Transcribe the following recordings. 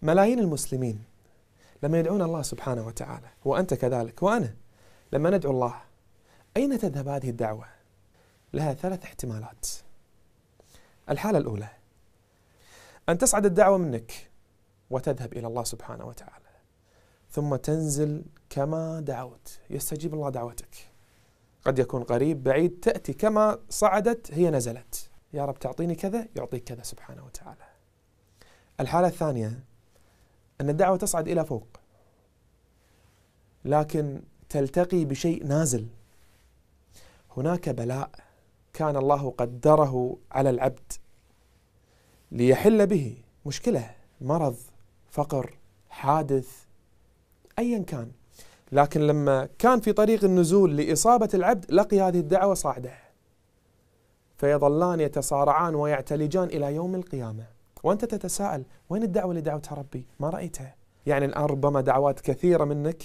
ملايين المسلمين لما يدعون الله سبحانه وتعالى، وأنت كذلك وأنا لما ندعو الله، أين تذهب هذه الدعوة؟ لها 3 احتمالات. الحالة الأولى أن تصعد الدعوة منك وتذهب إلى الله سبحانه وتعالى، ثم تنزل كما دعوت، يستجيب الله دعوتك. قد يكون قريب بعيد، تأتي كما صعدت هي نزلت، يا رب تعطيني كذا يعطيك كذا سبحانه وتعالى. الحالة الثانية أن الدعوة تصعد إلى فوق، لكن تلتقي بشيء نازل. هناك بلاء كان الله قدره على العبد ليحل به، مشكلة، مرض، فقر، حادث، أيا كان، لكن لما كان في طريق النزول لإصابة العبد لقي هذه الدعوة صاعدة، فيظلان يتصارعان ويعتلجان إلى يوم القيامة، وأنت تتساءل وين الدعوة اللي دعوتها ربي؟ ما رأيتها. يعني الآن ربما دعوات كثيرة منك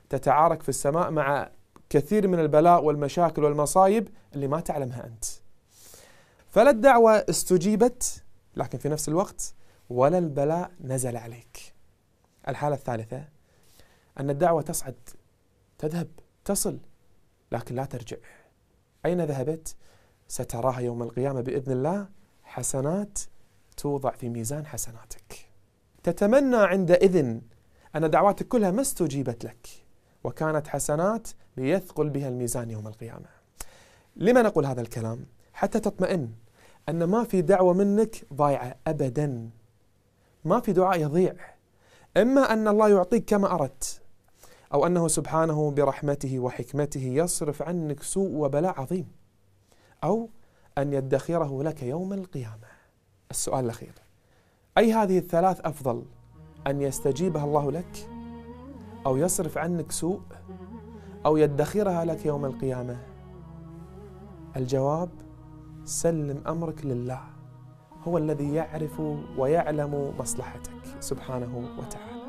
تتعارك في السماء مع كثير من البلاء والمشاكل والمصايب اللي ما تعلمها أنت. فلا الدعوة استجيبت لكن في نفس الوقت ولا البلاء نزل عليك. الحالة الثالثة أن الدعوة تصعد، تذهب، تصل، لكن لا ترجع. أين ذهبت؟ ستراها يوم القيامة بإذن الله حسنات توضع في ميزان حسناتك. تتمنى عندئذ أن دعواتك كلها ما استجيبت لك وكانت حسنات ليثقل بها الميزان يوم القيامة. لما نقول هذا الكلام؟ حتى تطمئن أن ما في دعوة منك ضايعة أبدا، ما في دعاء يضيع. إما أن الله يعطيك كما أردت، أو أنه سبحانه برحمته وحكمته يصرف عنك سوء وبلاء عظيم، أو أن يدخره لك يوم القيامة. السؤال الأخير، أي هذه الثلاث أفضل؟ أن يستجيبها الله لك، أو يصرف عنك سوء، أو يدخرها لك يوم القيامة؟ الجواب: سلم أمرك لله، هو الذي يعرف ويعلم مصلحتك سبحانه وتعالى.